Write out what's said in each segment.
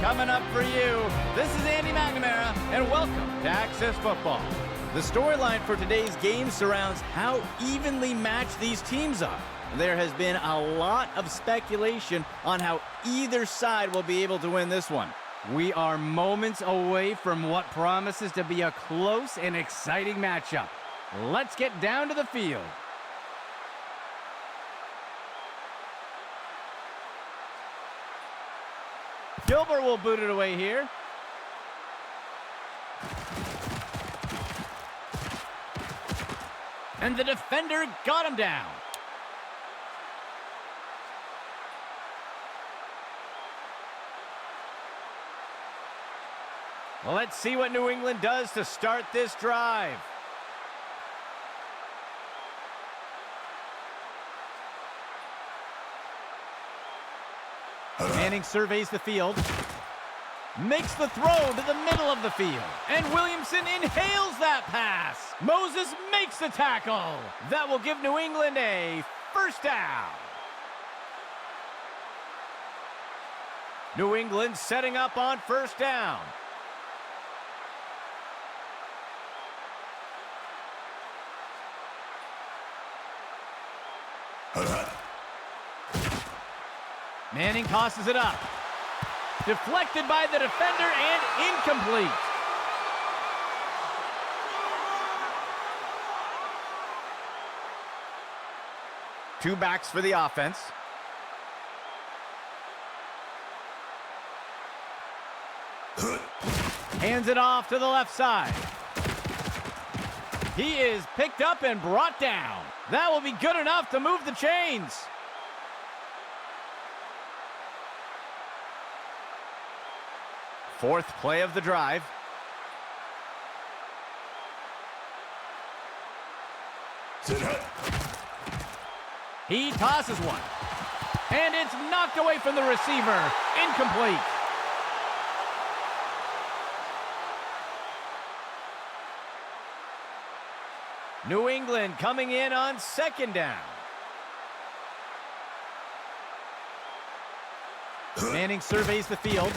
coming up for you. This is Andy McNamara, and welcome to Access Football. The storyline for today's game surrounds how evenly matched these teams are. There has been a lot of speculation on how either side will be able to win this one. We are moments away from what promises to be a close and exciting matchup. Let's get down to the field. Gilbert will boot it away here. And the defender got him down. Well, let's see what New England does to start this drive. Manning surveys the field, makes the throw to the middle of the field, and Williamson inhales that pass. Moses makes the tackle. That will give New England a first down. New England setting up on first down. Manning tosses it up. Deflected by the defender and incomplete. Two backs for the offense. Hands it off to the left side. He is picked up and brought down. That will be good enough to move the chains. Fourth play of the drive. He tosses one. And it's knocked away from the receiver. Incomplete. New England coming in on second down. Manning surveys the field.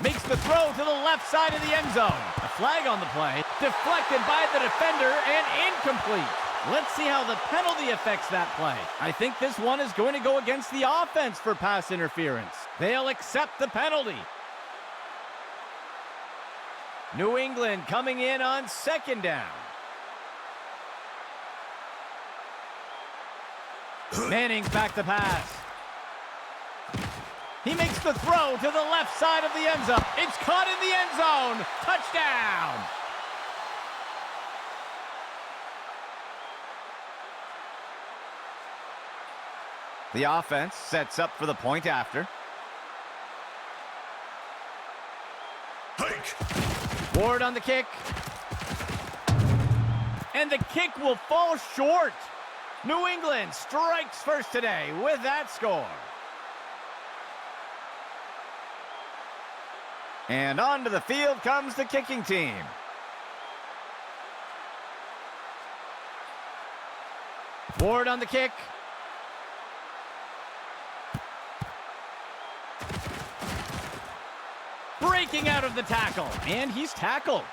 Makes the throw to the left side of the end zone. A flag on the play. Deflected by the defender and incomplete. Let's see how the penalty affects that play. I think this one is going to go against the offense for pass interference. They'll accept the penalty. New England coming in on second down. Manning's back to pass. He makes the throw to the left side of the end zone. It's caught in the end zone. Touchdown. The offense sets up for the point after. Hike. Ward on the kick. And the kick will fall short. New England strikes first today with that score. And onto the field comes the kicking team. Ward on the kick. Breaking out of the tackle, and he's tackled.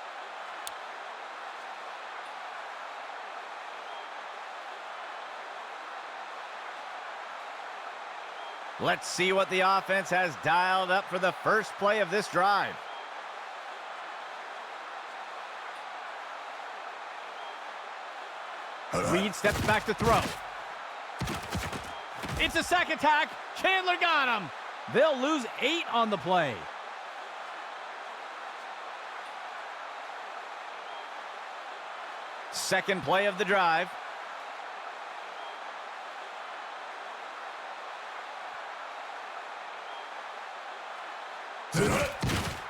Let's see what the offense has dialed up for the first play of this drive. Reed steps back to throw. It's a sack attack. Chandler got him. They'll lose 8 on the play. Second play of the drive.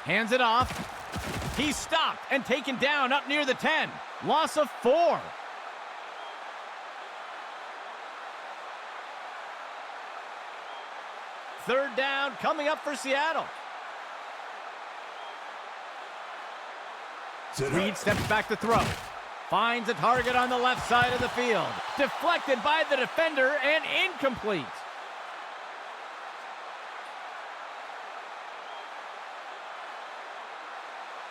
Hands it off. He's stopped and taken down up near the 10. Loss of 4. Third down coming up for Seattle. Reed steps back to throw. Finds a target on the left side of the field. Deflected by the defender and incomplete.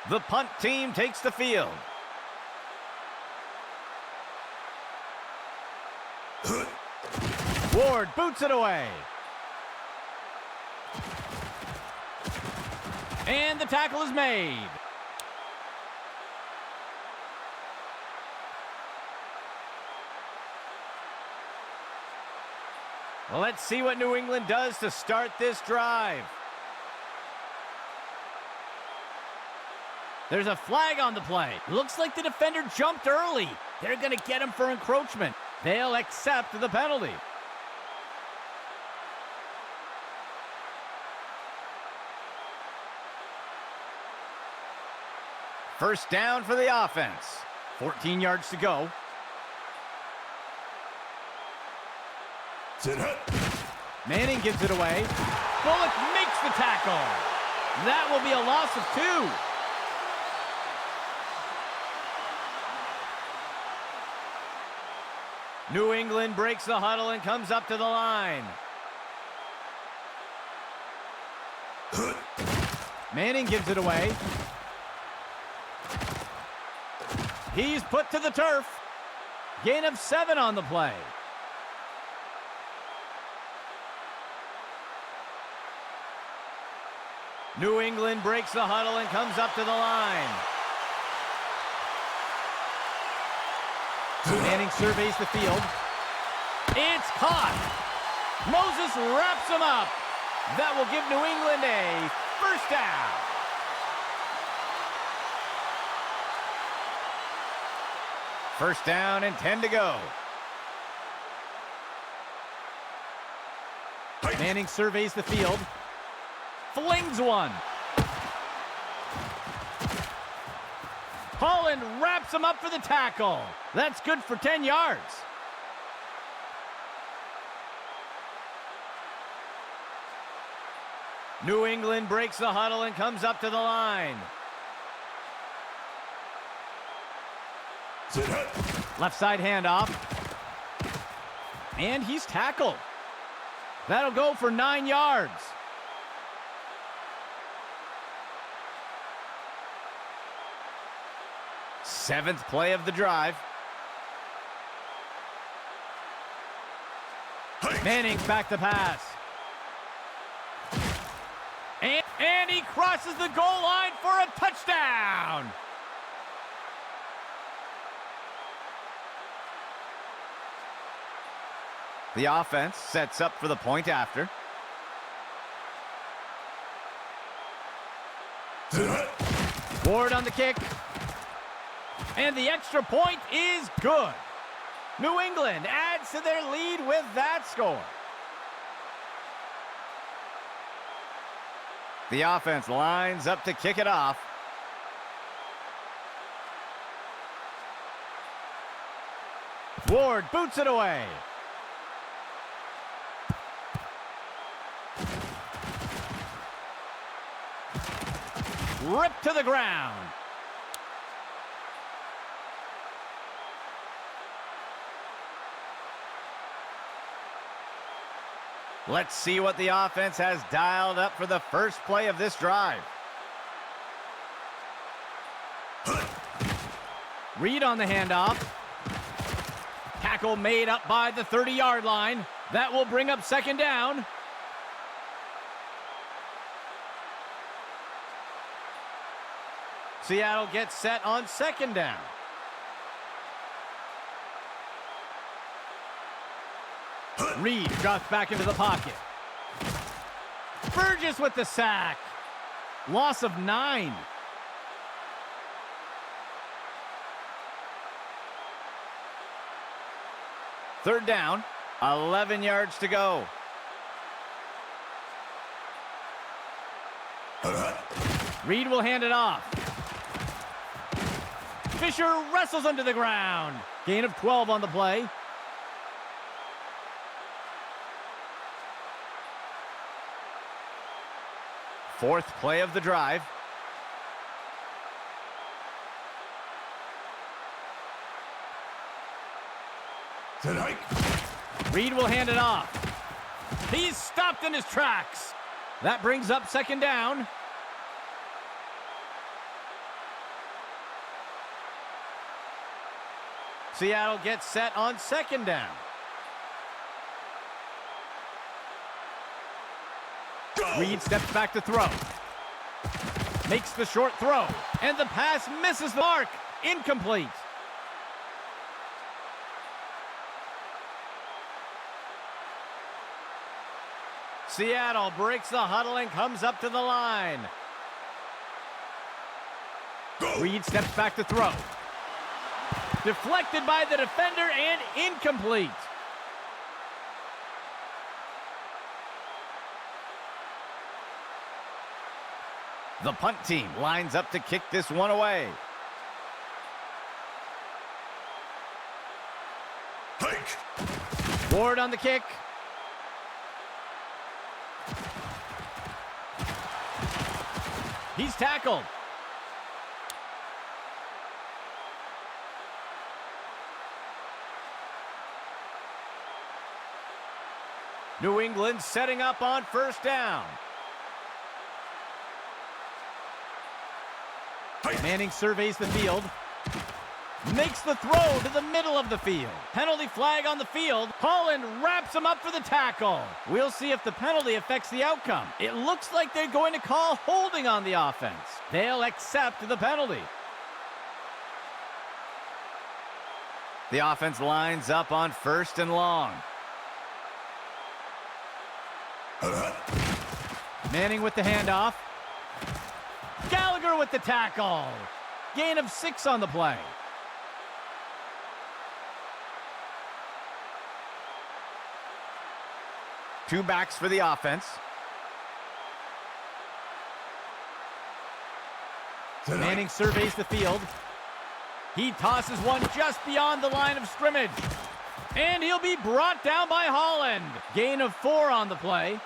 The punt team takes the field. Ward boots it away. And the tackle is made. Well, let's see what New England does to start this drive. There's a flag on the play. Looks like the defender jumped early. They're going to get him for encroachment. They'll accept the penalty. First down for the offense. 14 yards to go. Manning gives it away. Bullock makes the tackle. That will be a loss of 2. New England breaks the huddle and comes up to the line. Manning gives it away. He's put to the turf. Gain of 7 on the play. New England breaks the huddle and comes up to the line. Manning surveys the field. It's caught. Moses wraps him up. That will give New England a first down. First down and 10 to go. Manning surveys the field. Flings one. Holland wraps him up for the tackle. That's good for 10 yards. New England breaks the huddle and comes up to the line. Left side handoff. And he's tackled. That'll go for 9 yards. Seventh play of the drive. Manning's back to pass. And he crosses the goal line for a touchdown. The offense sets up for the point after. Ward on the kick. And the extra point is good. New England adds to their lead with that score. The offense lines up to kick it off. Ward boots it away. Ripped to the ground. Let's see what the offense has dialed up for the first play of this drive. Reed on the handoff. Tackle made up by the 30-yard line. That will bring up second down. Seattle gets set on second down. Reed drops back into the pocket. Burgess with the sack. Loss of 9. Third down, 11 yards to go. Reed will hand it off. Fisher wrestles under the ground. Gain of 12 on the play. Fourth play of the drive. Reed will hand it off. He's stopped in his tracks. That brings up second down. Seattle gets set on second down. Reed steps back to throw. Makes the short throw. And the pass misses the mark. Incomplete. Seattle breaks the huddle and comes up to the line. Reed steps back to throw. Deflected by the defender and incomplete. The punt team lines up to kick this one away. Hike. Ward on the kick. He's tackled. New England setting up on first down. Manning surveys the field. Makes the throw to the middle of the field. Penalty flag on the field. Holland wraps him up for the tackle. We'll see if the penalty affects the outcome. It looks like they're going to call holding on the offense. They'll accept the penalty. The offense lines up on first and long. Manning with the handoff. Gallagher with the tackle. Gain of 6 on the play. Two backs for the offense. Manning surveys the field. He tosses one just beyond the line of scrimmage. And he'll be brought down by Holland. Gain of 4 on the play.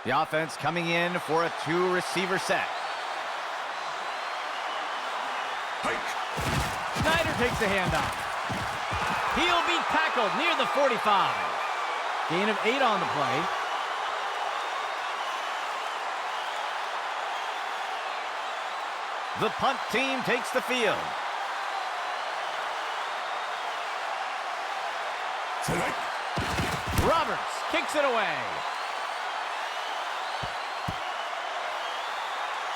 The offense coming in for a 2-receiver set. Snyder takes the handoff. He'll be tackled near the 45. Gain of 8 on the play. The punt team takes the field. Roberts kicks it away.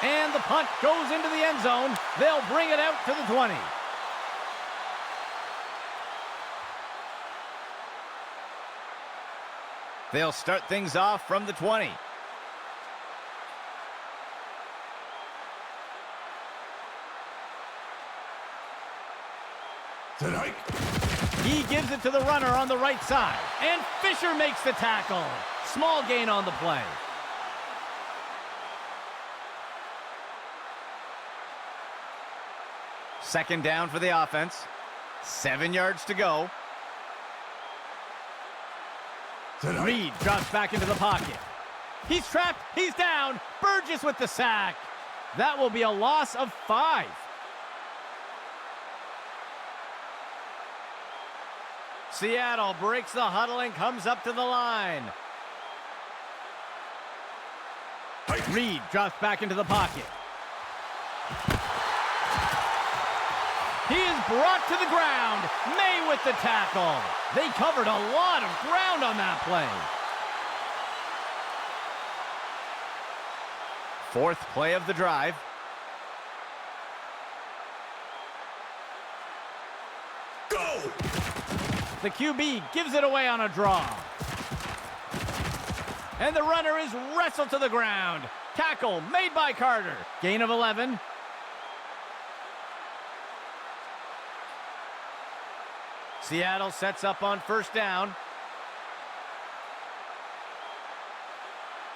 And the punt goes into the end zone. They'll bring it out to the 20. They'll start things off from the 20. He gives it to the runner on the right side. And Fisher makes the tackle. Small gain on the play. Second down for the offense. 7 yards to go. Reed drops back into the pocket. He's trapped. He's down. Burgess with the sack. That will be a loss of 5. Seattle breaks the huddle and comes up to the line. Reed drops back into the pocket. He is brought to the ground. May with the tackle. They covered a lot of ground on that play. Fourth play of the drive. Go! The QB gives it away on a draw. And the runner is wrestled to the ground. Tackle made by Carter. Gain of 11. Seattle sets up on first down.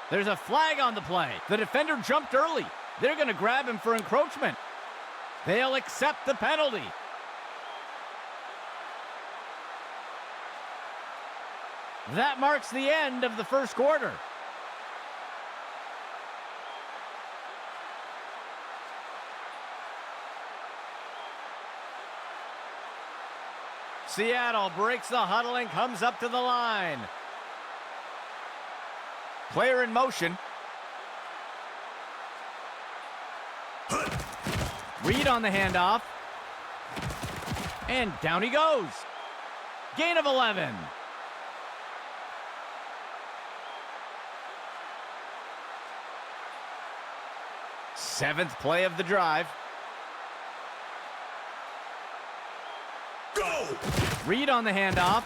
There's a flag on the play. The defender jumped early. They're going to grab him for encroachment. They'll accept the penalty. That marks the end of the first quarter. Seattle breaks the huddle and comes up to the line. Player in motion. Read on the handoff. And down he goes. Gain of 11. Seventh play of the drive. Go! Read on the handoff.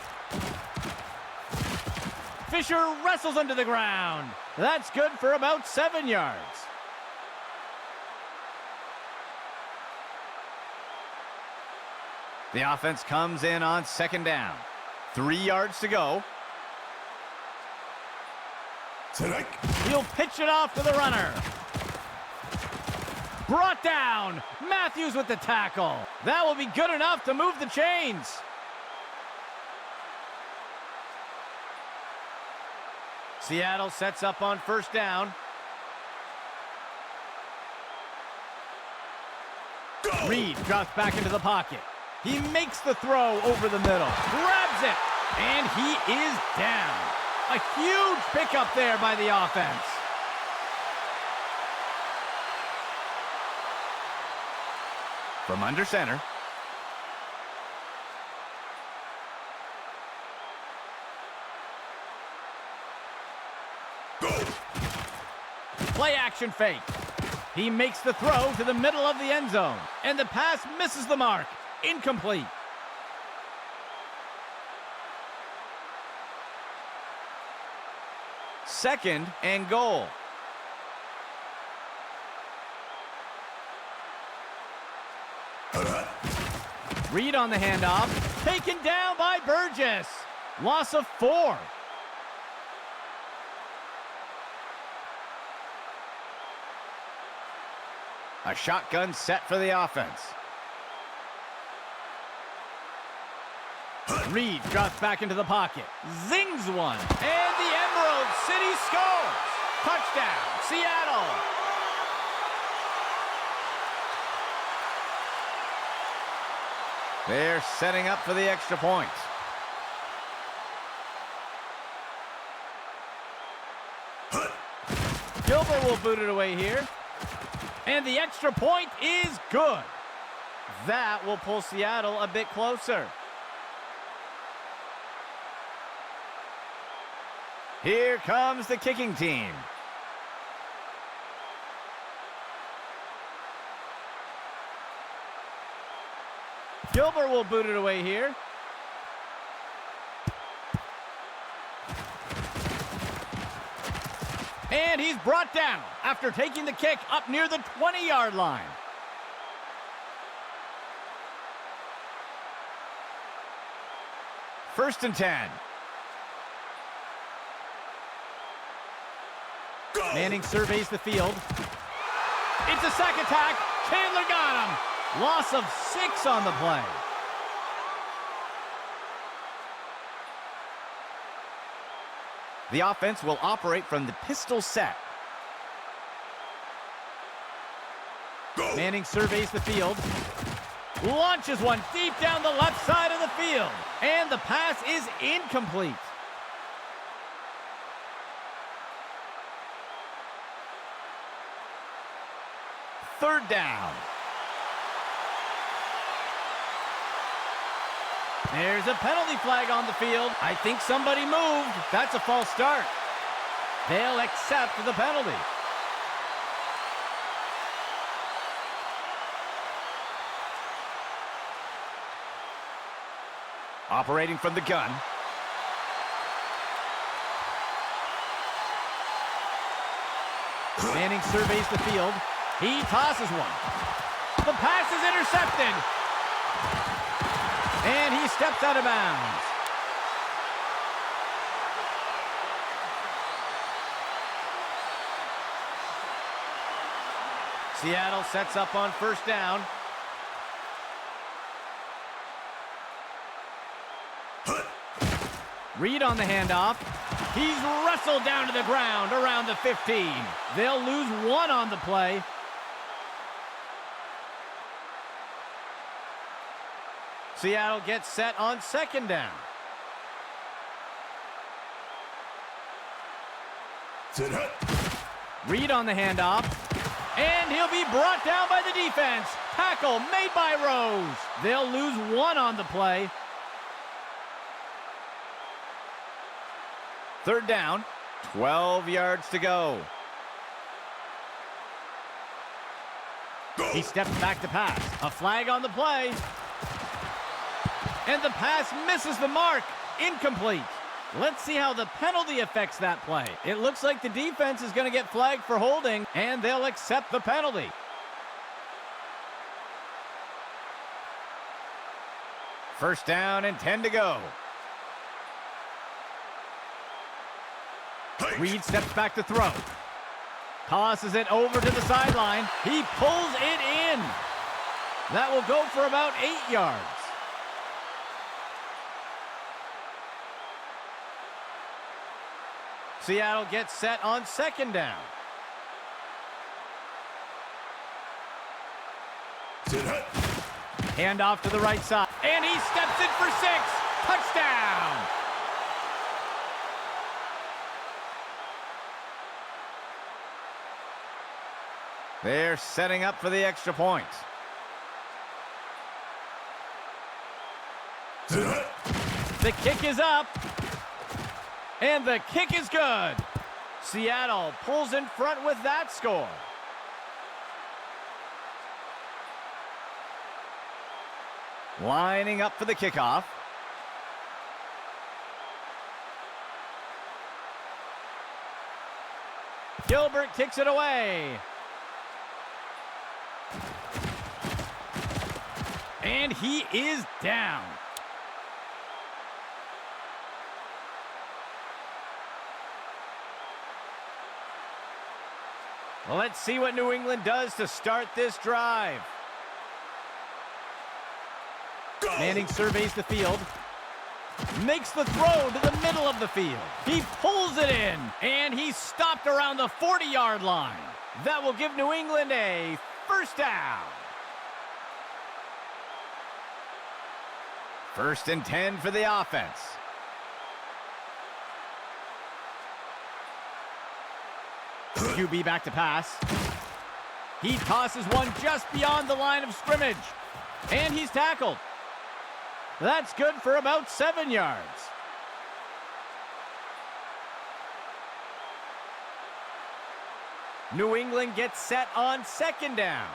Fisher wrestles under the ground. That's good for about 7 yards. The offense comes in on second down. 3 yards to go. He'll pitch it off to the runner. Brought down. Matthews with the tackle. That will be good enough to move the chains. Seattle sets up on first down. Go! Reed drops back into the pocket. He makes the throw over the middle. Grabs it. And he is down. A huge pickup there by the offense. From under center. Go! Play action fake. He makes the throw to the middle of the end zone. And the pass misses the mark. Incomplete. Second and goal. Reed on the handoff. Taken down by Burgess. Loss of 4. A shotgun set for the offense. Reed drops back into the pocket. Zings one. And the Emerald City scores. Touchdown, Seattle. They're setting up for the extra point. Gilbert will boot it away here. And the extra point is good. That will pull Seattle a bit closer. Here comes the kicking team. Gilbert will boot it away here. And he's brought down after taking the kick up near the 20-yard line. First and 10. Go! Manning surveys the field. It's a sack attack. Chandler got him. Loss of 6 on the play. The offense will operate from the pistol set. Go! Manning surveys the field. Launches one deep down the left side of the field. And the pass is incomplete. Third down. There's a penalty flag on the field. I think somebody moved. That's a false start. They'll accept the penalty. Operating from the gun. Manning surveys the field. He tosses one. The pass is intercepted. And he steps out of bounds. Seattle sets up on first down. Reed on the handoff. He's wrestled down to the ground around the 15. They'll lose 1 on the play. Seattle gets set on second down. Reed on the handoff. And he'll be brought down by the defense. Tackle made by Rose. They'll lose one on the play. Third down, 12 yards to go. He steps back to pass. A flag on the play. And the pass misses the mark. Incomplete. Let's see how the penalty affects that play. It looks like the defense is going to get flagged for holding, and they'll accept the penalty. First down and 10 to go. Reed steps back to throw. Tosses it over to the sideline. He pulls it in. That will go for about 8 yards. Seattle gets set on second down. Hand off to the right side. And he steps in for 6. Touchdown! They're setting up for the extra point. The kick is up. And the kick is good. Seattle pulls in front with that score. Lining up for the kickoff. Gilbert kicks it away. And he is down. Let's see what New England does to start this drive. Go. Manning surveys the field. Makes the throw to the middle of the field. He pulls it in, and he's stopped around the 40-yard line. That will give New England a first down. First and 10 for the offense. QB back to pass. He tosses one just beyond the line of scrimmage. And he's tackled. That's good for about 7 yards. New England gets set on second down.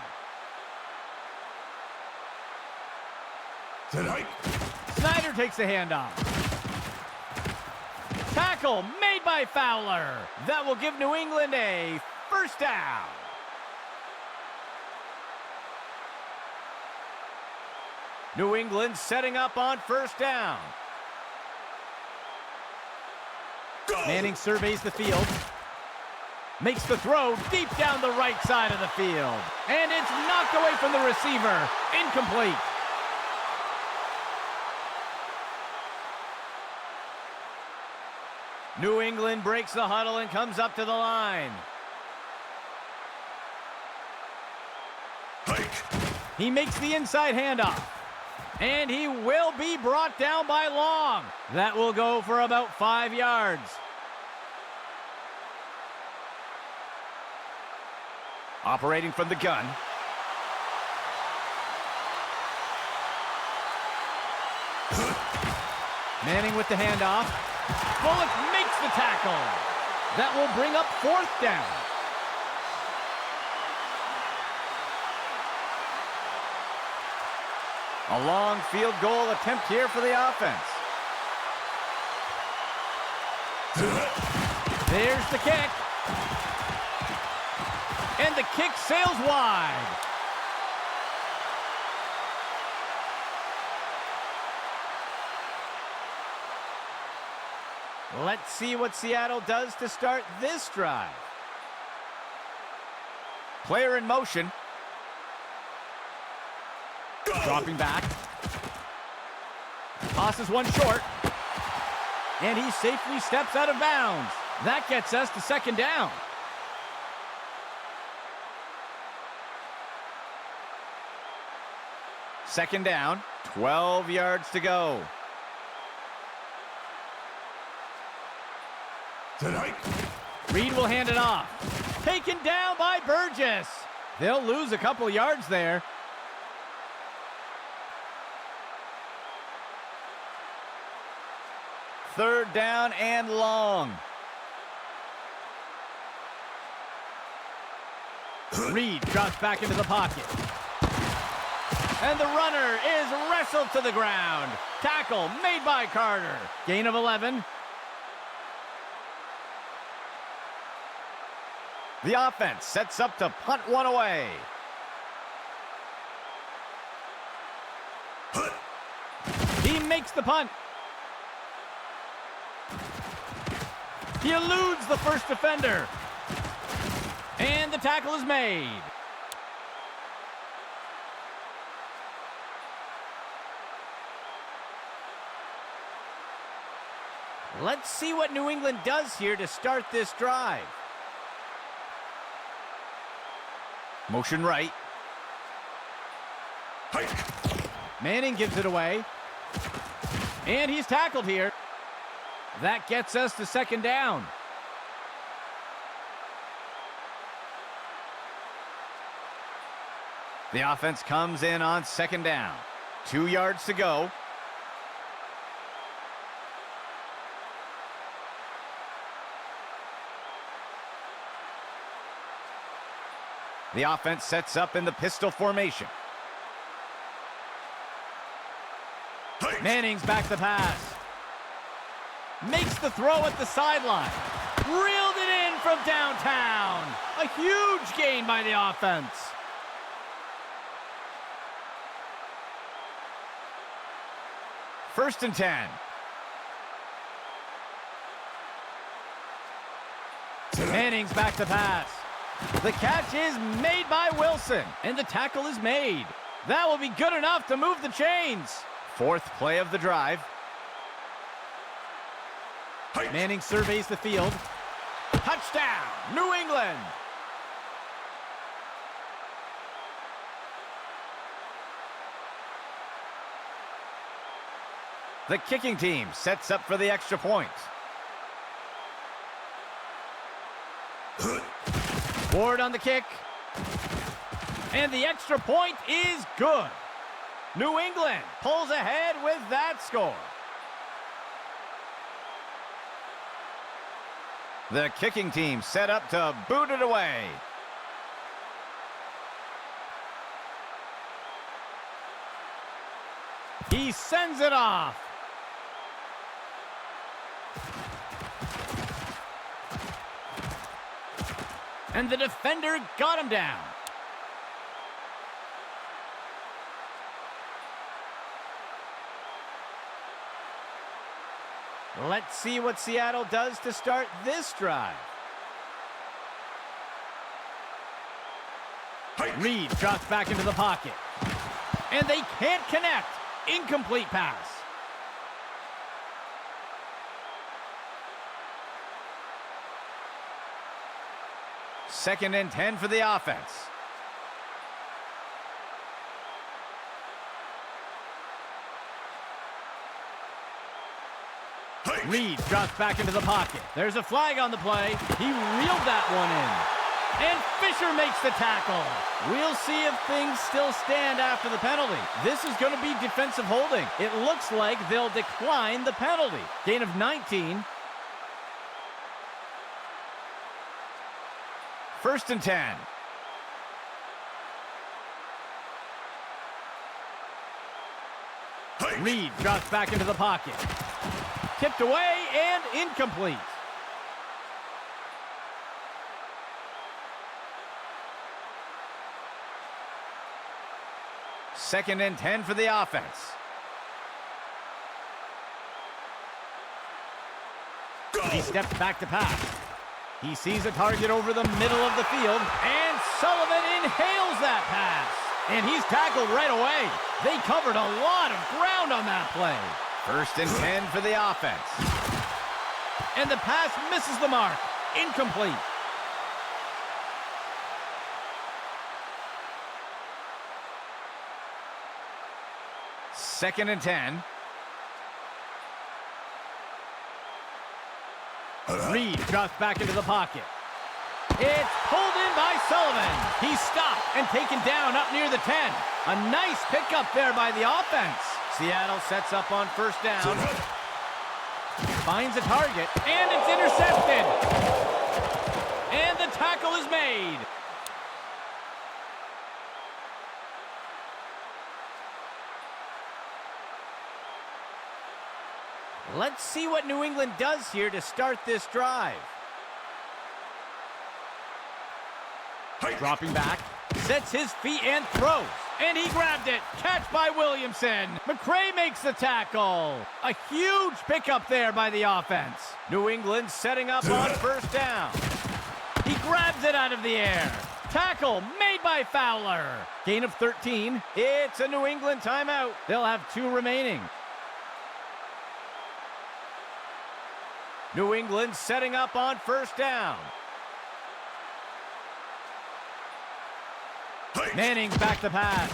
Snyder takes the handoff. Tackle made by Fowler. That will give New England a first down. New England setting up on first down. Go. Manning surveys the field. Makes the throw deep down the right side of the field. And it's knocked away from the receiver. Incomplete. New England breaks the huddle and comes up to the line. Hike. He makes the inside handoff. And he will be brought down by Long. That will go for about 5 yards. Operating from the gun. Manning with the handoff. Bullock makes the tackle. That will bring up fourth down. A long field goal attempt here for the offense. There's the kick. And the kick sails wide. Let's see what Seattle does to start this drive. Player in motion. Go. Dropping back. Tosses one short. And he safely steps out of bounds. That gets us to second down. Second down, 12 yards to go. Reed will hand it off. Taken down by Burgess. They'll lose a couple yards there. third down and long. Reed drops back into the pocket. And the runner is wrestled to the ground. Tackle made by Carter. Gain of 11. The offense sets up to punt one away. He makes the punt. He eludes the first defender. And the tackle is made. Let's see what New England does here to start this drive. Motion right. Manning gives it away. And he's tackled here. That gets us to second down. The offense comes in on second down. 2 yards to go. The offense sets up in the pistol formation. Manning's back to pass. Makes the throw at the sideline. Reeled it in from downtown. A huge gain by the offense. First and 10. Manning's back to pass. The catch is made by Wilson, and the tackle is made. That will be good enough to move the chains. Fourth play of the drive. Manning surveys the field. Touchdown, New England! The kicking team sets up for the extra point. Ward on the kick. And the extra point is good. New England pulls ahead with that score. The kicking team set up to boot it away. He sends it off. And the defender got him down. Let's see what Seattle does to start this drive. Reed drops back into the pocket. And they can't connect. Incomplete pass. Second and 10 for the offense. Reed drops back into the pocket. There's a flag on the play. He reeled that one in. And Fisher makes the tackle. We'll see if things still stand after the penalty. This is going to be defensive holding. It looks like they'll decline the penalty. Gain of 19. First and 10. Reed drops back into the pocket. Tipped away and incomplete. Second and 10 for the offense. He steps back to pass. He sees a target over the middle of the field, and Sullivan inhales that pass. And he's tackled right away. They covered a lot of ground on that play. First and 10 for the offense. And the pass misses the mark. Incomplete. Second and 10. Reed drops back into the pocket. It's pulled in by Sullivan. He's stopped and taken down up near the 10. A nice pickup there by the offense. Seattle sets up on first down. finds a target, and it's intercepted. And the tackle is made. Let's see what New England does here to start this drive. Dropping back, sets his feet and throws. And he grabbed it. Catch by Williamson. McCray makes the tackle. A huge pickup there by the offense. New England setting up on first down. He grabs it out of the air. Tackle made by Fowler. Gain of 13. It's a New England timeout. They'll have 2 remaining. New England setting up on first down. Manning's back to pass.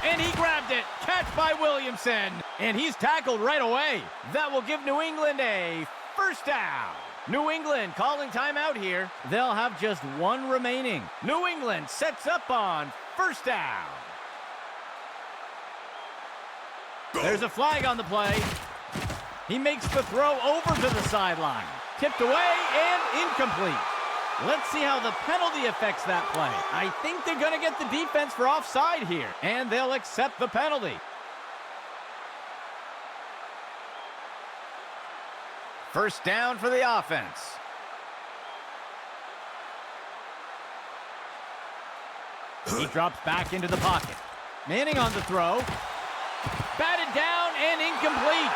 And he grabbed it. Catch by Williamson. And he's tackled right away. That will give New England a first down. New England calling timeout here. They'll have just 1 remaining. New England sets up on first down. There's a flag on the play. He makes the throw over to the sideline. Tipped away and incomplete. Let's see how the penalty affects that play. I think they're going to get the defense for offside here, and they'll accept the penalty. First down for the offense. He drops back into the pocket. Manning on the throw. Batted down and incomplete.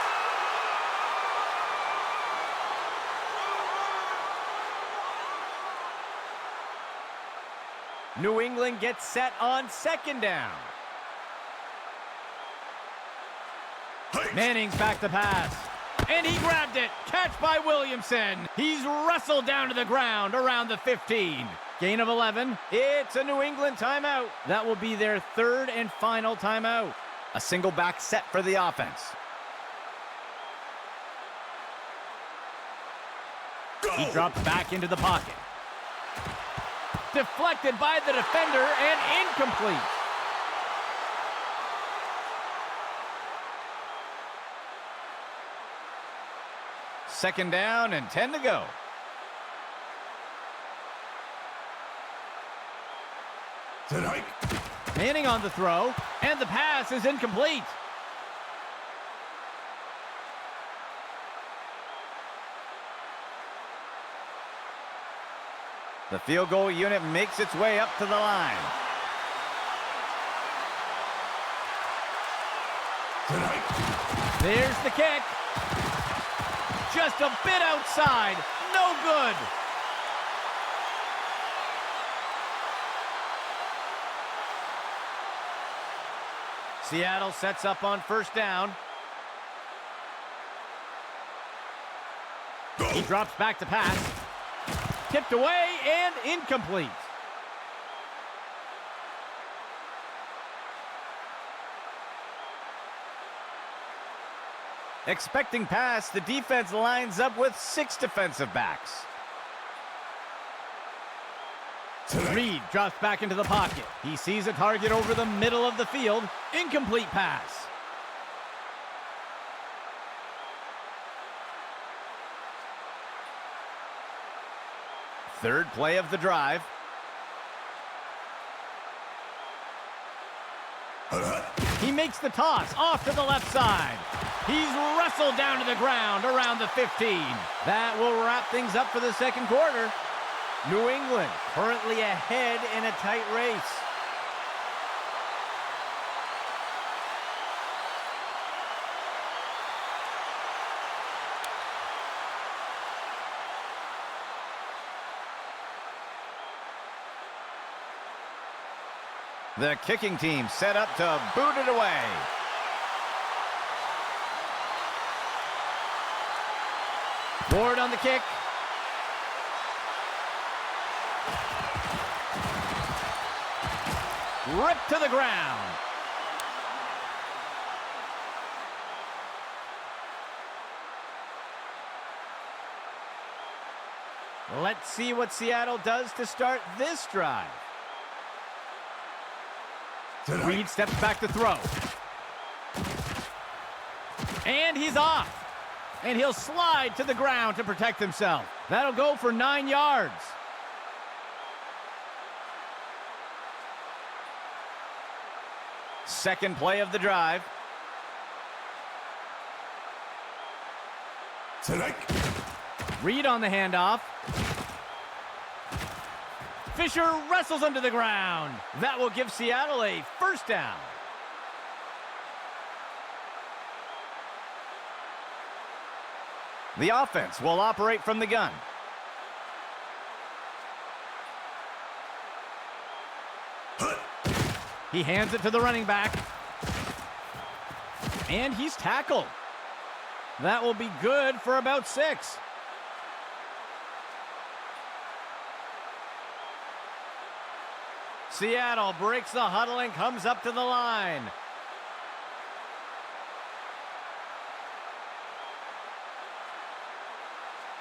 New England gets set on second down. Manning's back to pass. And he grabbed it. Catch by Williamson. He's wrestled down to the ground around the 15. Gain of 11. It's a New England timeout. That will be their 3rd and final timeout. A single back set for the offense. He drops back into the pocket. Deflected by the defender and incomplete. Second down and 10 to go. Manning on the throw, and the pass is incomplete. The field goal unit makes its way up to the line. There's the kick. Just a bit outside. No good. Seattle sets up on first down. He drops back to pass. Tipped away and incomplete. Expecting pass, the defense lines up with 6 defensive backs. Reed drops back into the pocket. He sees a target over the middle of the field. Incomplete pass. Third play of the drive. He makes the toss off to the left side. He's wrestled down to the ground around the 15. That will wrap things up for the second quarter. New England currently ahead in a tight race. The kicking team set up to boot it away. Ward on the kick. Ripped to the ground. Let's see what Seattle does to start this drive. Reed steps back to throw. And he's off. And he'll slide to the ground to protect himself. That'll go for 9 yards. Second play of the drive. Tonight. Reed on the handoff. Fisher wrestles him to the ground. That will give Seattle a first down. The offense will operate from the gun. He hands it to the running back. And he's tackled. That will be good for about 6. Seattle breaks the huddle and comes up to the line.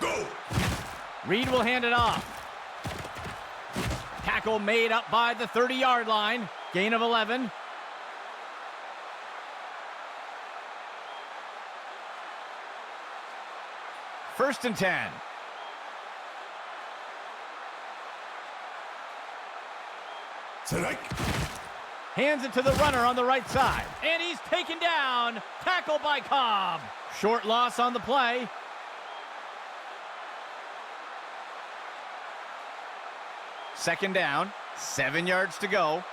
Go! Reed will hand it off. Tackle made up by the 30-yard line. Gain of 11. First and 10. Tonight. Hands it to the runner on the right side. And he's taken down. Tackled by Cobb. Short loss on the play. Second down. 7 yards to go.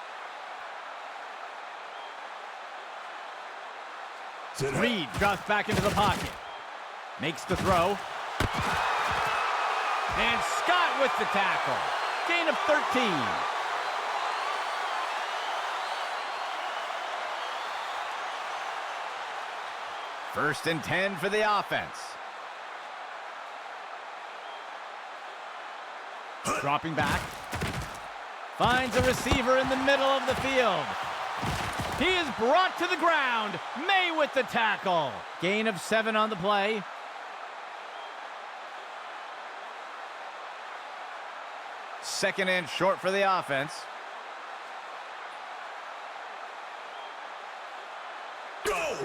Tonight. Reed drops back into the pocket. Makes the throw. And Scott with the tackle. Gain of 13. First and 10 for the offense. Dropping back. Finds a receiver in the middle of the field. He is brought to the ground. May with the tackle. Gain of 7 on the play. Second and short for the offense. Go!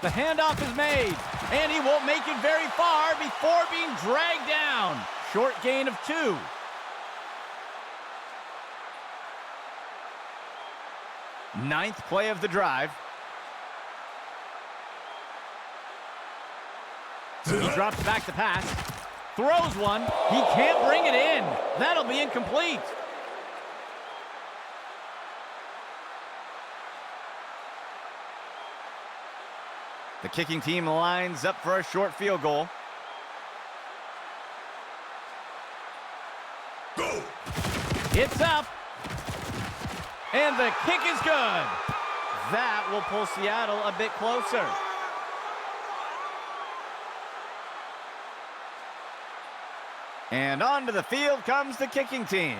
The handoff is made, and he won't make it very far before being dragged down. Short gain of 2. Ninth play of the drive. He drops back to pass. Throws one. He can't bring it in. That'll be incomplete. The kicking team lines up for a short field goal. Go! It's up. And the kick is good. That will pull Seattle a bit closer. And onto the field comes the kicking team.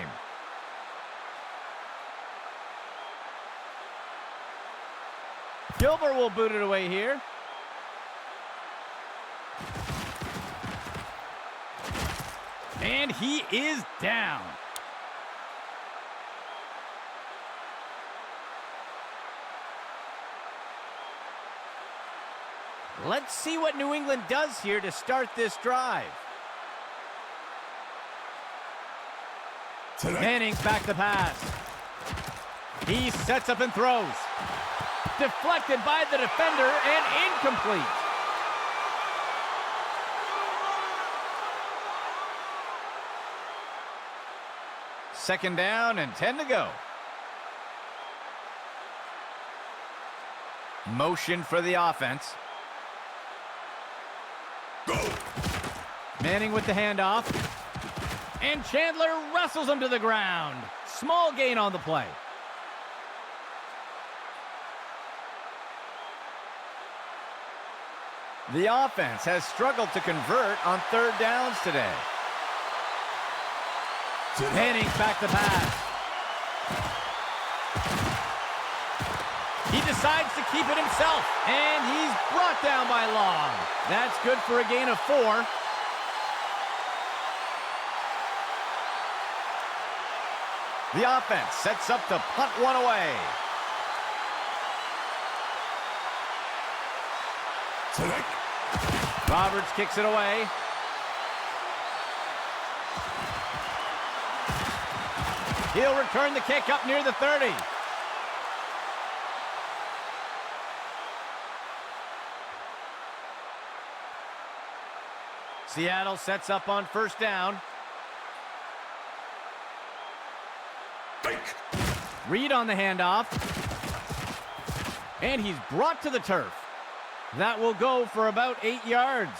Gilbert will boot it away here. And he is down. Let's see what New England does here to start this drive. Tonight. Manning's back to pass. He sets up and throws. Deflected by the defender and incomplete. Second down and 10 to go. Motion for the offense. Go! Manning with the handoff. And Chandler wrestles him to the ground. Small gain on the play. The offense has struggled to convert on third downs today. Tonight. Manning's back to pass. He decides to keep it himself, and he's brought down by Long. That's good for a gain of 4. The offense sets up to punt one away. Tonight. Roberts kicks it away. He'll return the kick up near the 30. Seattle sets up on first down. Reed on the handoff. And he's brought to the turf. That will go for about 8 yards.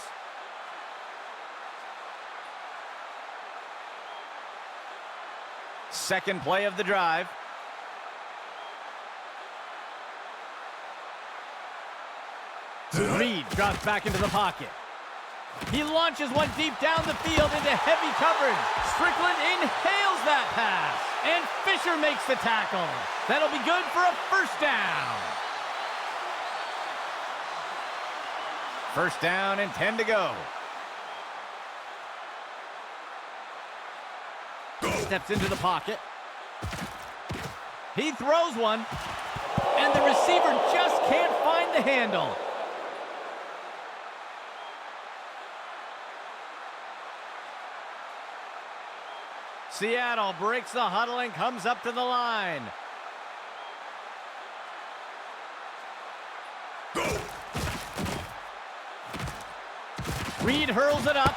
Second play of the drive. Reed drops back into the pocket. He launches one deep down the field into heavy coverage. Strickland inhales that pass. And Fisher makes the tackle. That'll be good for a first down. First down and 10 to go. Steps into the pocket. He throws one. And the receiver just can't find the handle. Seattle breaks the huddle and comes up to the line. Go! Reed hurls it up.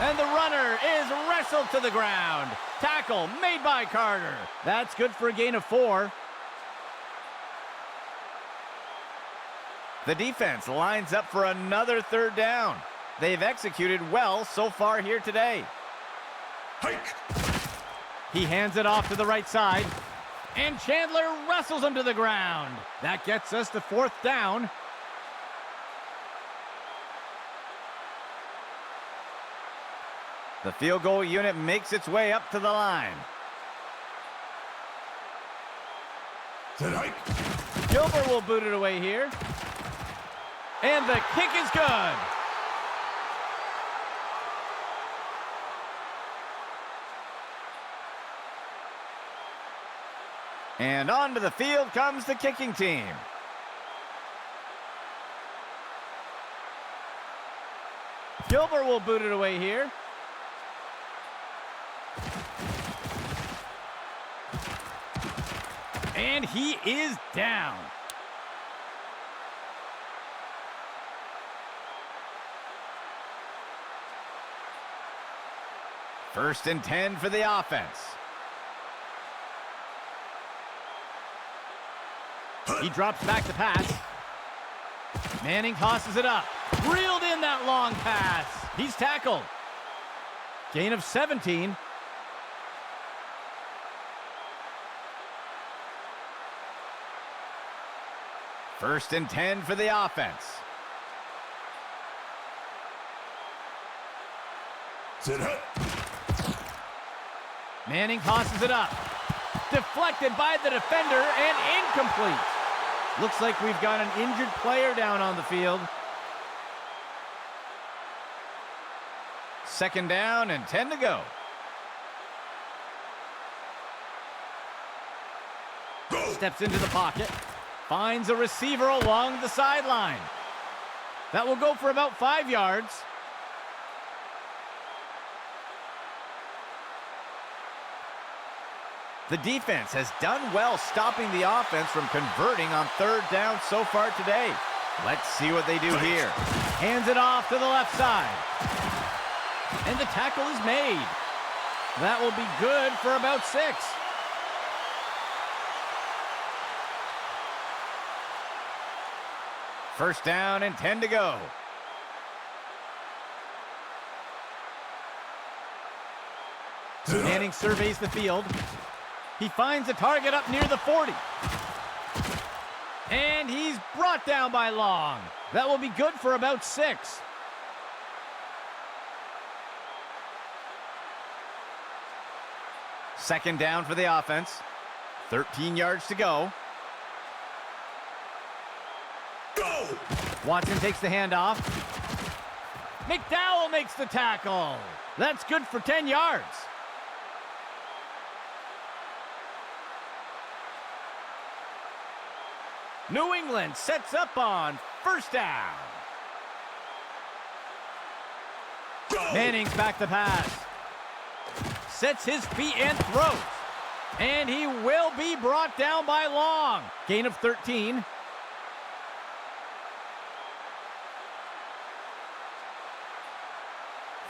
And the runner is wrestled to the ground. Tackle made by Carter. That's good for a gain of 4. The defense lines up for another third down. They've executed well so far here today. Hike! He hands it off to the right side. And Chandler wrestles him to the ground. That gets us to fourth down. The field goal unit makes its way up to the line. Set hike! Gilbert will boot it away here. And the kick is good. And onto the field comes the kicking team. Gilbert will boot it away here. And he is down. First and 10 for the offense. He drops back to pass. Manning tosses it up. Reeled in that long pass. He's tackled. Gain of 17. First and 10 for the offense. Set hut! Manning tosses it up. Deflected by the defender and incomplete. Looks like we've got an injured player down on the field. Second down and 10 to go. Steps into the pocket. Finds a receiver along the sideline. That will go for about 5 yards. The defense has done well stopping the offense from converting on third down so far today. Let's see what they do here. Hands it off to the left side. And the tackle is made. That will be good for about 6. First down and 10 to go. Manning surveys the field. He finds a target up near the 40. And he's brought down by Long. That will be good for about 6. Second down for the offense. 13 yards to go. Go! Watson takes the handoff. McDowell makes the tackle. That's good for 10 yards. New England sets up on first down. Go! Manning's back to pass. Sets his feet and throws. And he will be brought down by Long. Gain of 13.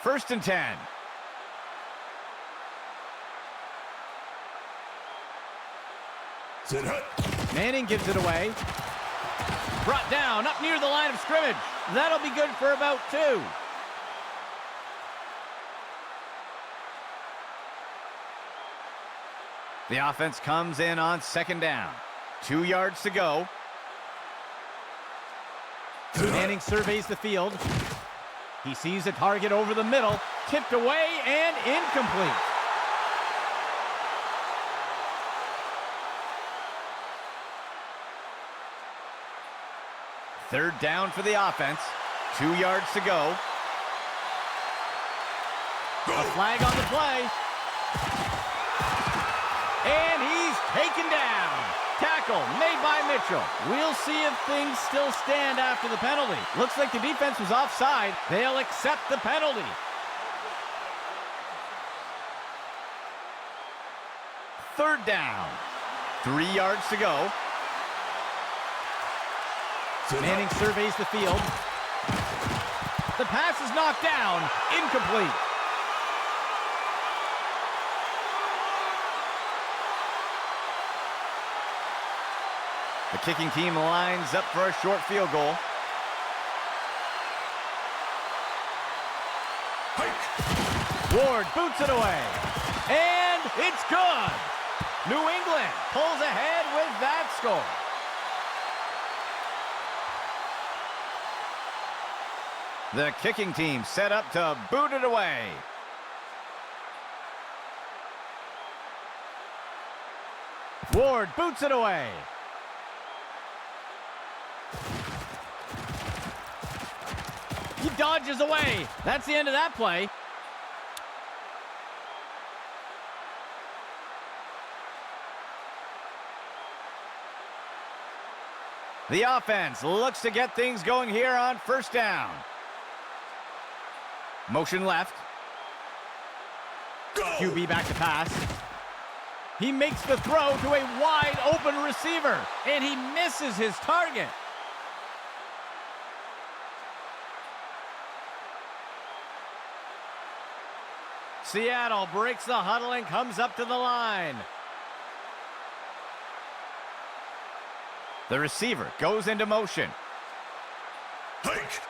First and 10. Sit hut. Manning gives it away. Brought down up near the line of scrimmage. That'll be good for about 2. The offense comes in on second down. 2 yards to go. Manning surveys the field. He sees a target over the middle. Tipped away and incomplete. Third down for the offense. 2 yards to go. A flag on the play. And he's taken down. Tackle made by Mitchell. We'll see if things still stand after the penalty. Looks like the defense was offside. They'll accept the penalty. Third down. 3 yards to go. Manning surveys the field. The pass is knocked down. Incomplete. The kicking team lines up for a short field goal. Hike. Ward boots it away. And it's good. New England pulls ahead with that score. The kicking team set up to boot it away. Ward boots it away. He dodges away. That's the end of that play. The offense looks to get things going here on first down. Motion left. Go! QB back to pass. He makes the throw to a wide open receiver, and he misses his target. Seattle breaks the huddle and comes up to the line. The receiver goes into motion. Hike.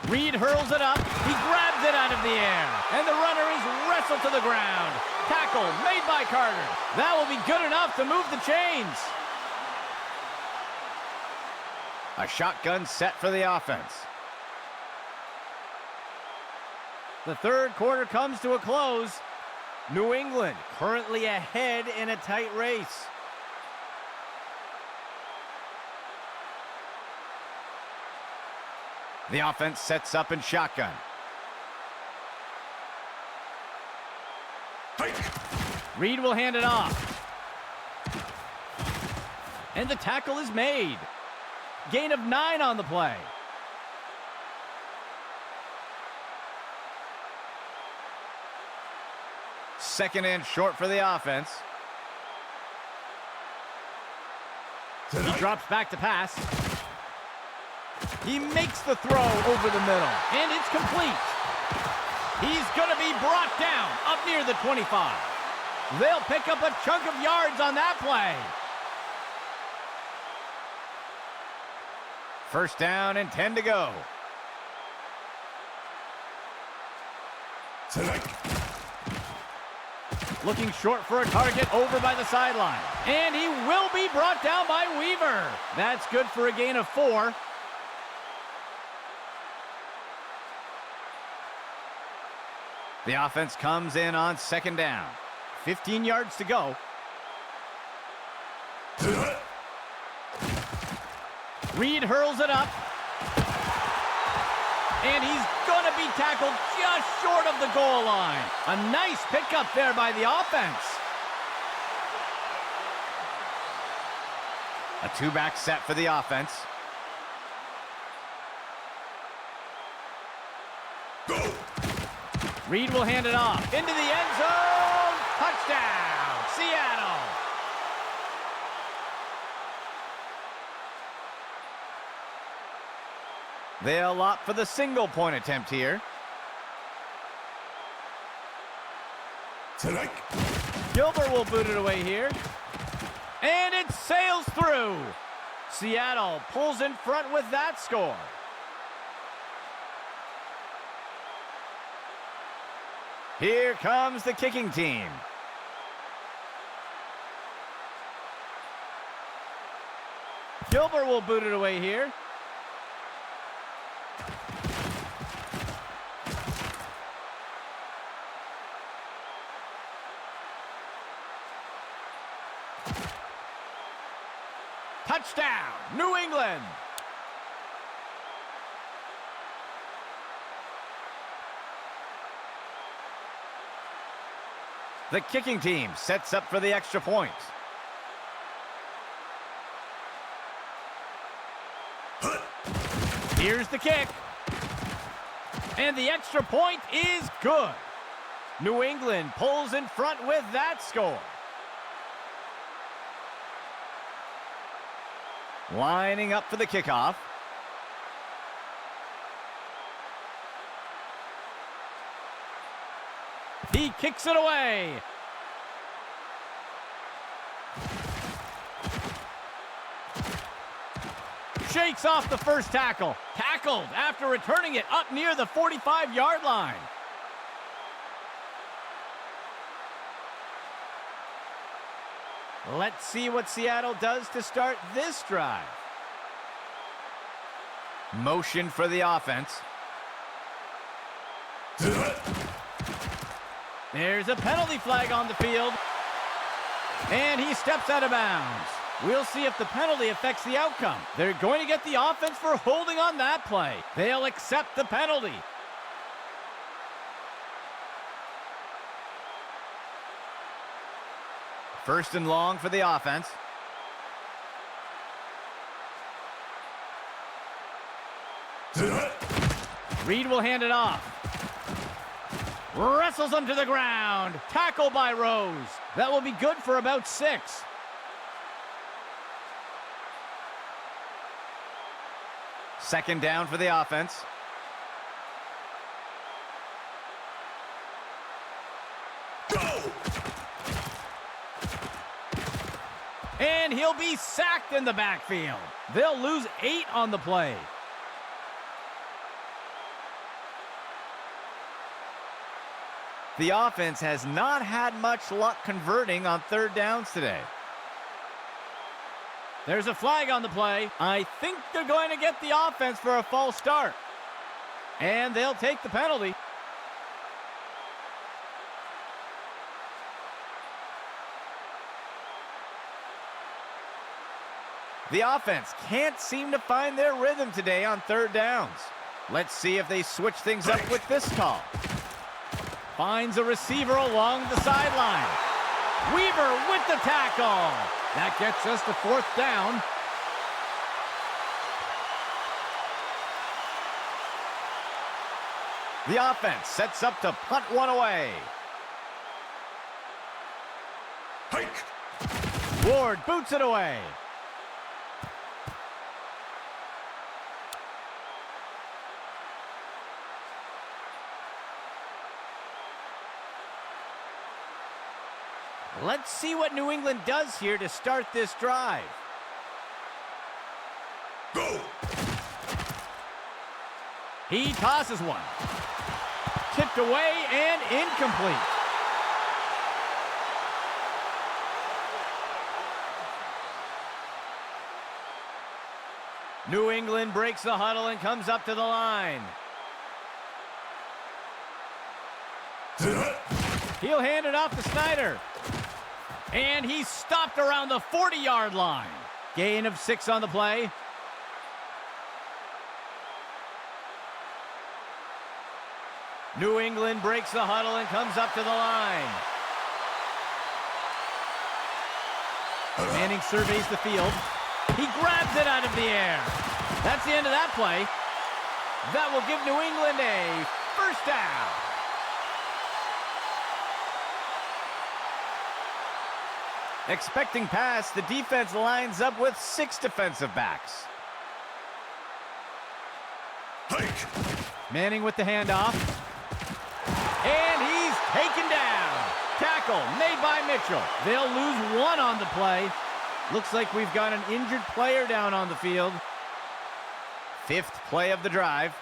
Reed hurls it up. He grabs it out of the air. And the runner is wrestled to the ground. Tackle made by Carter. That will be good enough to move the chains. A shotgun set for the offense. The third quarter comes to a close. New England currently ahead in a tight race. The offense sets up in shotgun. Hike. Reed will hand it off. And the tackle is made. Gain of 9 on the play. Second and short for the offense. He drops back to pass. He makes the throw over the middle, and it's complete. He's going to be brought down up near the 25. They'll pick up a chunk of yards on that play. First down and 10 to go. Select. Looking short for a target over by the sideline. And he will be brought down by Weaver. That's good for a gain of 4. The offense comes in on second down. 15 yards to go. Select. Reed hurls it up. And he's going to be tackled just short of the goal line. A nice pickup there by the offense. A 2-back set for the offense. Reed will hand it off into the end zone. Touchdown, Seattle. They'll opt for the single-point attempt here. Tonight. Gilbert will boot it away here. And it sails through. Seattle pulls in front with that score. Here comes the kicking team. Gilbert will boot it away here. Touchdown, New England. The kicking team sets up for the extra point. Here's the kick. And the extra point is good. New England pulls in front with that score. Lining up for the kickoff. He kicks it away. Shakes off the first tackle. Tackled after returning it up near the 45-yard line. Let's see what Seattle does to start this drive. Motion for the offense. There's a penalty flag on the field. And he steps out of bounds. We'll see if the penalty affects the outcome. They're going to get the offense for holding on that play. They'll accept the penalty. First and long for the offense. Reed will hand it off. Wrestles him to the ground. Tackle by Rose. That will be good for about 6. Second down for the offense. Go! And he'll be sacked in the backfield. They'll lose 8 on the play. The offense has not had much luck converting on third downs today. There's a flag on the play. I think they're going to get the offense for a false start. And they'll take the penalty. The offense can't seem to find their rhythm today on third downs. Let's see if they switch things up with this call. Finds a receiver along the sideline. Weaver with the tackle. That gets us to 4th down. The offense sets up to punt one away. Hike! Ward boots it away. Let's see what New England does here to start this drive. Go! He tosses one. Tipped away and incomplete. New England breaks the huddle and comes up to the line. He'll hand it off to Snyder. And he's stopped around the 40-yard line. Gain of 6 on the play. New England breaks the huddle and comes up to the line. Manning surveys the field. He grabs it out of the air. That's the end of that play. That will give New England a first down. Expecting pass, the defense lines up with 6 defensive backs. Hike. Manning with the handoff. And he's taken down. Tackle made by Mitchell. They'll lose 1 on the play. Looks like we've got an injured player down on the field. 5th play of the drive.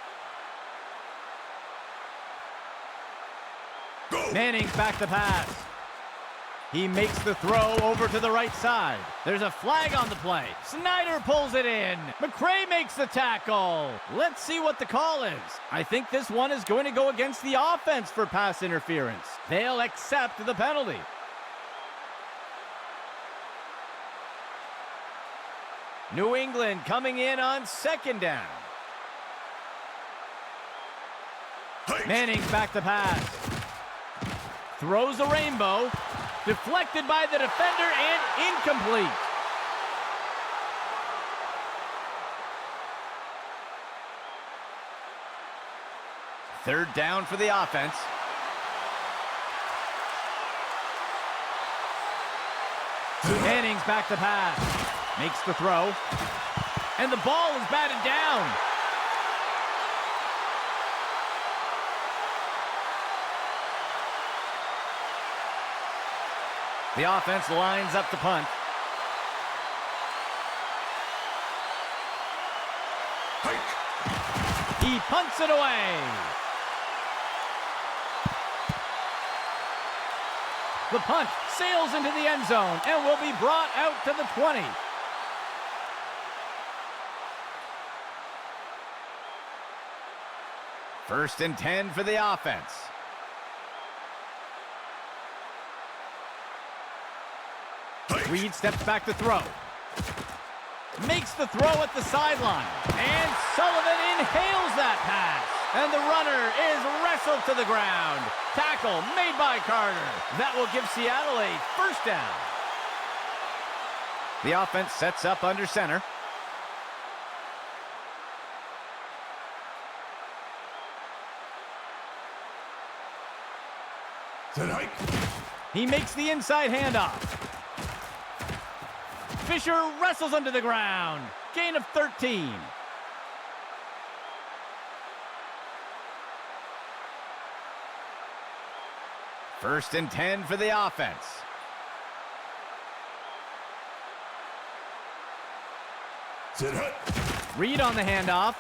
Go. Manning's back to pass. He makes the throw over to the right side. There's a flag on the play. Snyder pulls it in. McCray makes the tackle. Let's see what the call is. I think this one is going to go against the offense for pass interference. They'll accept the penalty. New England coming in on 2nd down. Hike. Manning's back to pass. Throws a rainbow. Deflected by the defender and incomplete. Third down for the offense. Manning's back to pass. Makes the throw. And the ball is batted down. The offense lines up to punt. Hike. He punts it away. The punt sails into the end zone and will be brought out to the 20. First and 10 for the offense. Reed steps back to throw. Makes the throw at the sideline. And Sullivan inhales that pass. And the runner is wrestled to the ground. Tackle made by Carter. That will give Seattle a first down. The offense sets up under center. Hike. He makes the inside handoff. Fisher wrestles under the ground. Gain of 13. First and 10 for the offense. Reed on the handoff.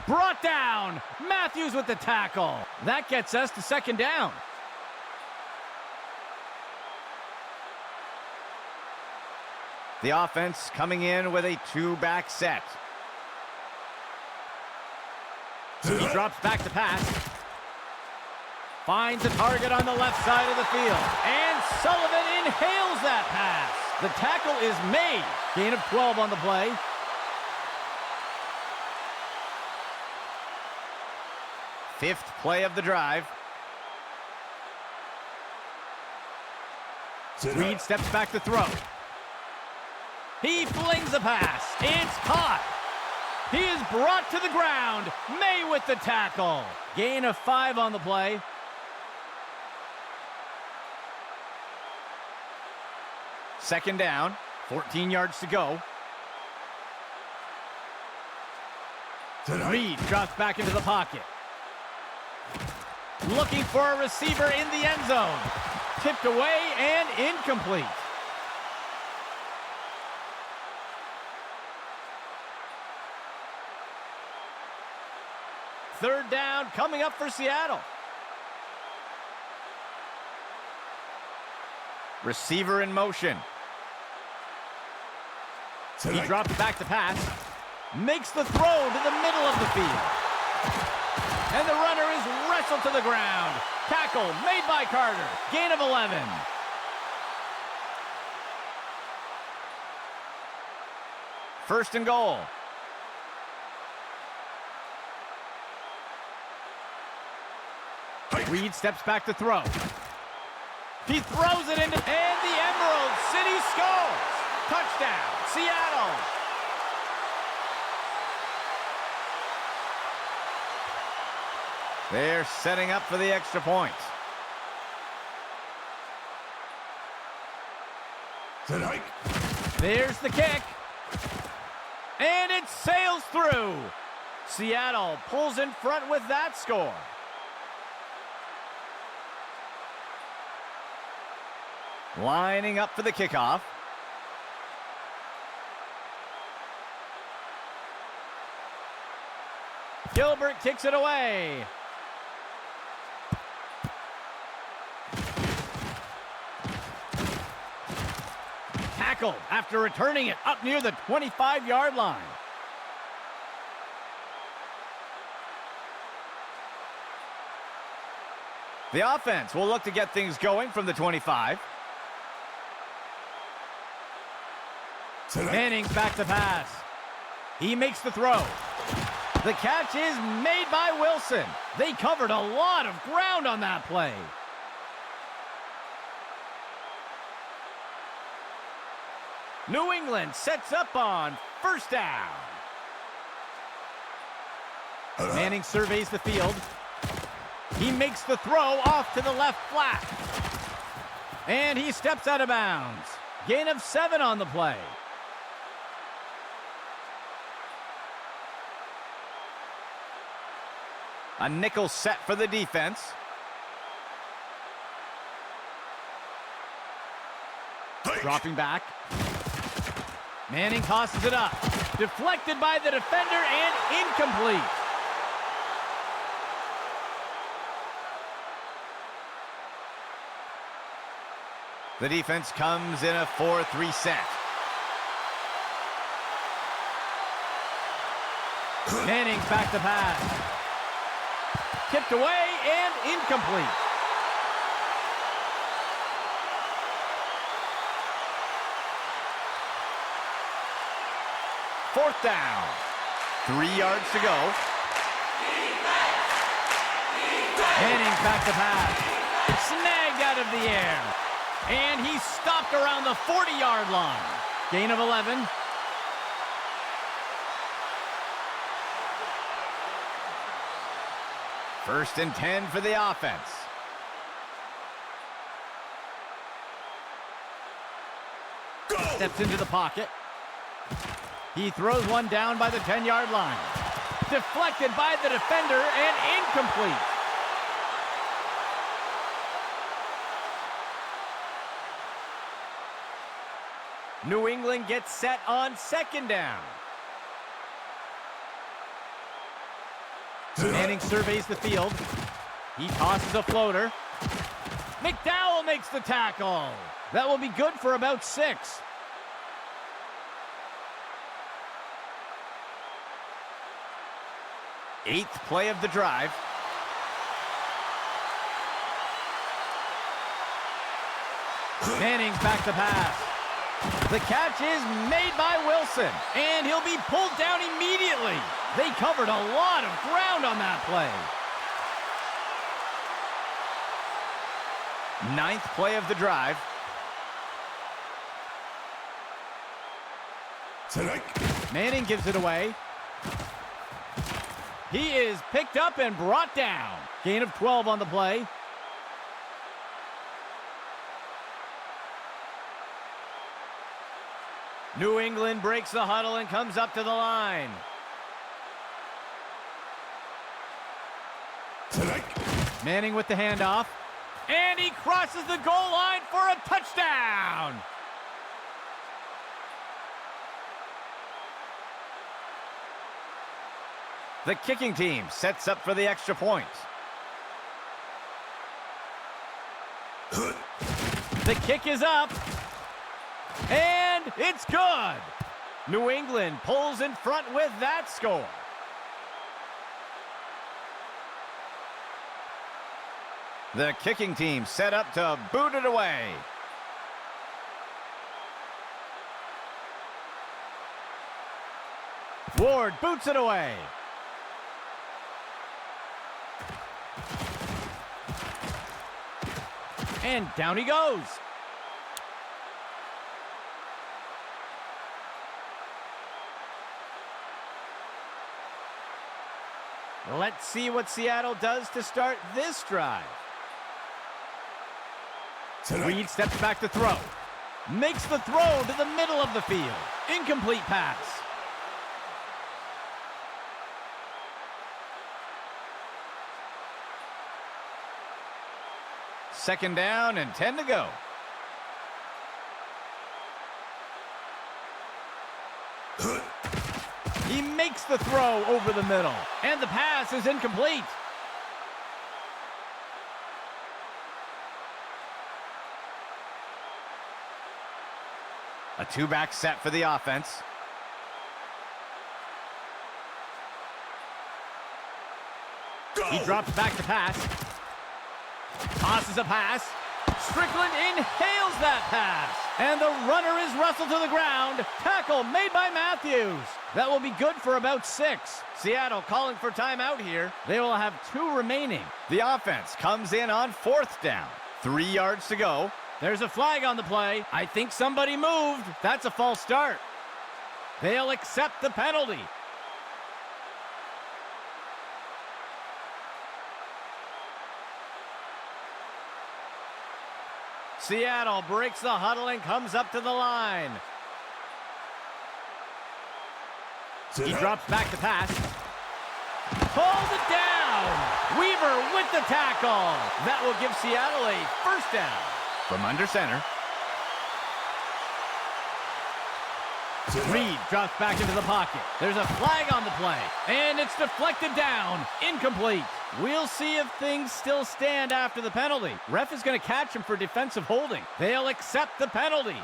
Brought down. Matthews with the tackle. That gets us to 2nd down. The offense coming in with a 2-back set. He drops back to pass. Finds a target on the left side of the field. And Sullivan inhales that pass. The tackle is made. Gain of 12 on the play. Fifth play of the drive. Reed steps back to throw. He flings a pass. It's caught. He is brought to the ground. May with the tackle. Gain of 5 on the play. Second down. 14 yards to go. Reed drops back into the pocket. Looking for a receiver in the end zone. Tipped away and incomplete. Third down coming up for Seattle. Receiver in motion. He drops back to pass. Makes the throw to the middle of the field. And the runner is wrestled to the ground. Tackle made by Carter. Gain of 11. First and goal. Reed steps back to throw. He throws it into, and the Emerald City scores. Touchdown, Seattle. They're setting up for the extra point. Tonight. There's the kick. And it sails through. Seattle pulls in front with that score. Lining up for the kickoff. Gilbert kicks it away. Tackled after returning it up near the 25-yard line. The offense will look to get things going from the 25. Manning's back to pass. He makes the throw. The catch is made by Wilson. They covered a lot of ground on that play. New England sets up on first down. Manning surveys the field. He makes the throw off to the left flat. And he steps out of bounds. Gain of 7 on the play. A nickel set for the defense. Dropping back. Manning tosses it up. Deflected by the defender and incomplete. The defense comes in a 4-3 set. Manning's back to pass. Tipped away and incomplete. Fourth down. 3 yards to go. Manning's back to pass. Snagged out of the air. And he's stopped around the 40-yard line. Gain of 11. First and 10 for the offense. Go! Steps into the pocket. He throws one down by the 10-yard line. Deflected by the defender and incomplete. New England gets set on second down. Manning surveys the field. He tosses a floater. McDowell makes the tackle. That will be good for about 6. Eighth play of the drive. Manning's back to pass. The catch is made by Wilson, and he'll be pulled down immediately. They covered a lot of ground on that play. Ninth play of the drive. Tonight. Manning gives it away. He is picked up and brought down. Gain of 12 on the play. New England breaks the huddle and comes up to the line. Tonight. Manning with the handoff. And he crosses the goal line for a touchdown. The kicking team sets up for the extra point. The kick is up. And it's good. New England pulls in front with that score. The kicking team set up to boot it away. Ward boots it away. And down he goes. Let's see what Seattle does to start this drive. Tonight. Reed steps back to throw. Makes the throw to the middle of the field. Incomplete pass. Second down and 10 to go. He makes the throw over the middle, and the pass is incomplete. A two-back set for the offense. He drops back to pass. Tosses a pass. Strickland inhales that pass. And the runner is wrestled to the ground. Tackle made by Matthews. That will be good for about 6. Seattle calling for timeout here. They will have 2 remaining. The offense comes in on 4th down. 3 yards to go. There's a flag on the play. I think somebody moved. That's a false start. They'll accept the penalty. Seattle breaks the huddle and comes up to the line. He drops back to pass. Pulls it down. Weaver with the tackle. That will give Seattle a first down. From under center. Reed drops back into the pocket. There's a flag on the play. And it's deflected down. Incomplete. We'll see if things still stand after the penalty. Ref is going to catch him for defensive holding. They'll accept the penalty.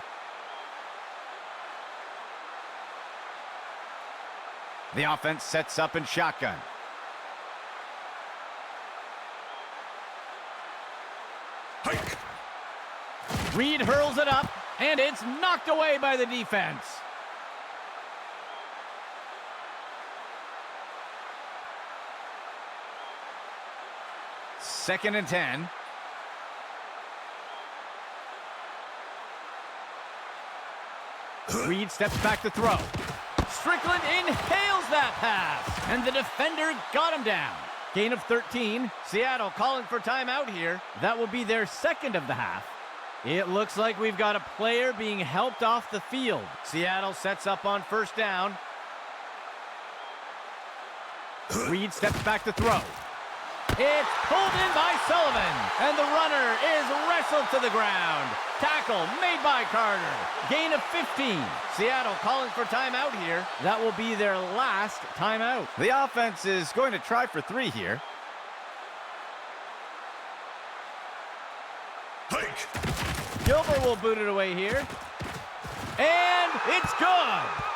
The offense sets up in shotgun. Hike. Reed hurls it up, and it's knocked away by the defense. Second and 10. Reed steps back to throw. Strickland inhales that pass, and the defender got him down. Gain of 13. Seattle calling for timeout here. That will be their second of the half. It looks like we've got a player being helped off the field. Seattle sets up on first down. Reed steps back to throw. It's pulled in by Sullivan, and the runner is wrestled to the ground. Tackle made by Carter. Gain of 15. Seattle calling for timeout here. That will be their last timeout. The offense is going to try for 3 here. Hike. Gilbert will boot it away here. And it's good.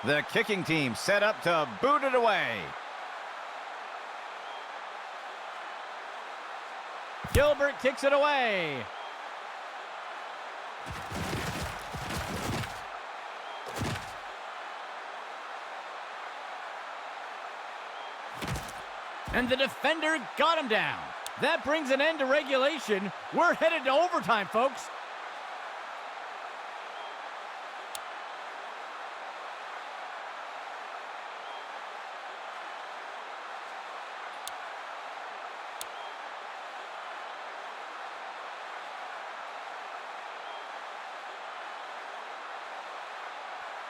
The kicking team set up to boot it away. Gilbert kicks it away. And the defender got him down. That brings an end to regulation. We're headed to overtime, folks.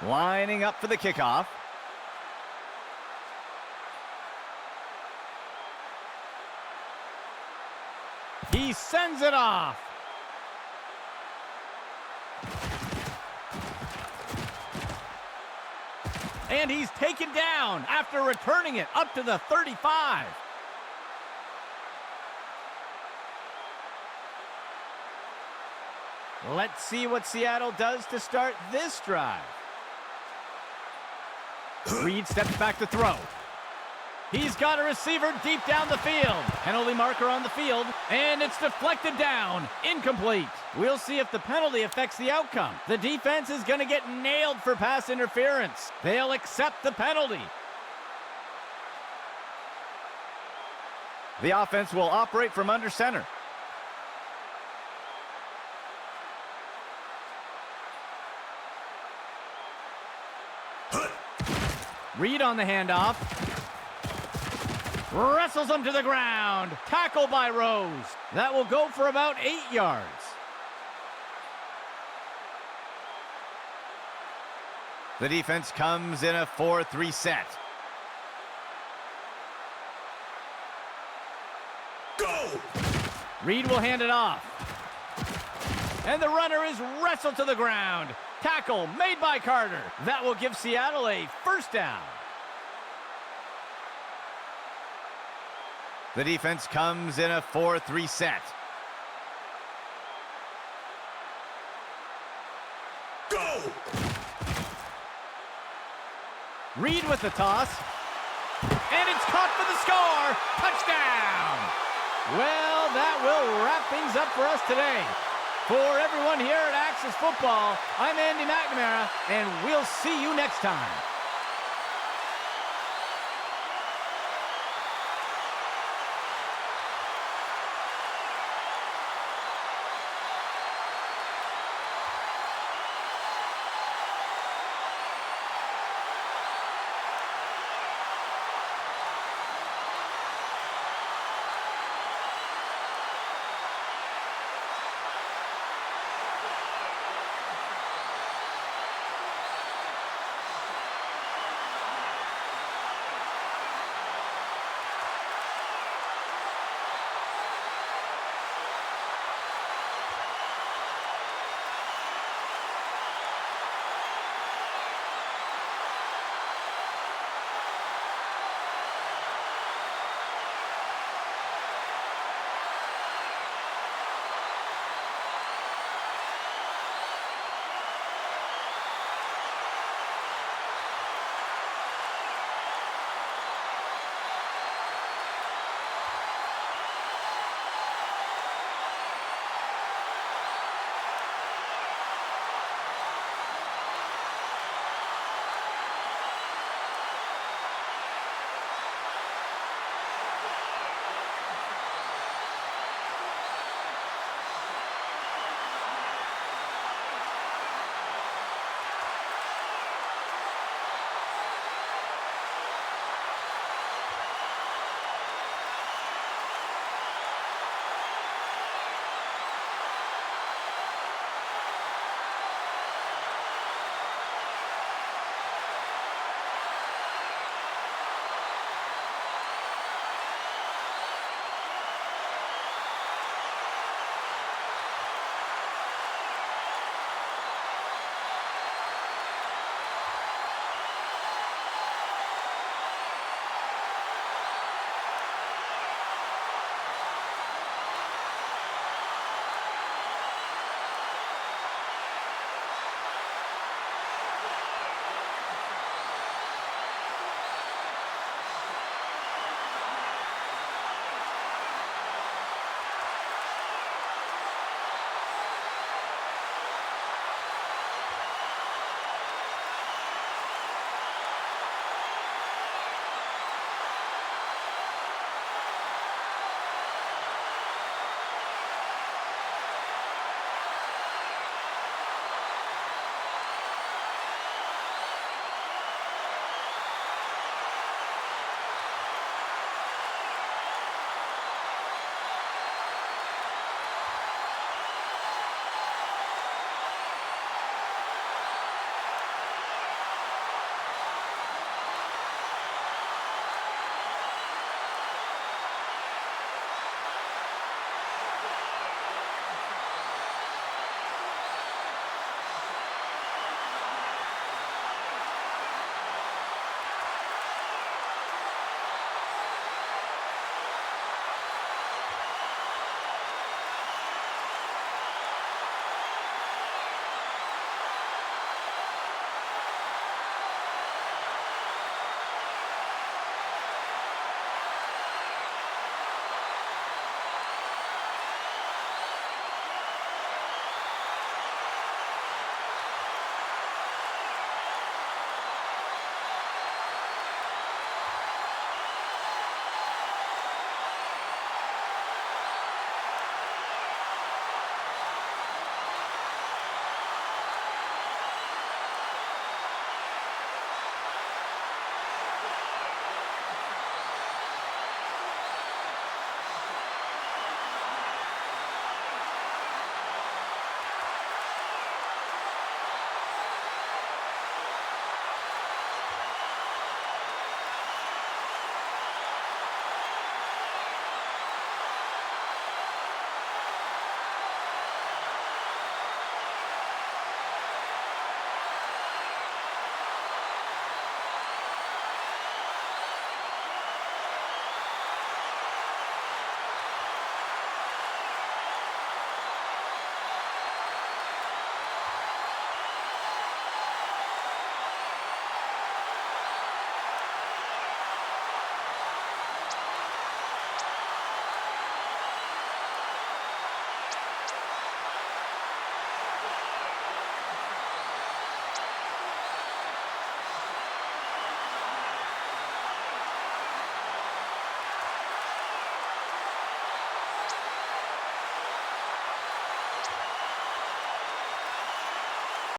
Lining up for the kickoff. He sends it off. And he's taken down after returning it up to the 35. Let's see what Seattle does to start this drive. Reed steps back to throw. He's got a receiver deep down the field. Penalty marker on the field, and it's deflected down. Incomplete. We'll see if the penalty affects the outcome. The defense is going to get nailed for pass interference. They'll accept the penalty. The offense will operate from under center. Reed on the handoff. Wrestles him to the ground. Tackle by Rose. That will go for about 8 yards. The defense comes in a 4-3 set. Go! Reed will hand it off. And the runner is wrestled to the ground. Tackle made by Carter. That will give Seattle a first down. The defense comes in a 4-3 set. Go! Reed with the toss. And it's caught for the score. Touchdown! Well, that will wrap things up for us today. For everyone here at Axis Football, I'm Andy McNamara, and we'll see you next time.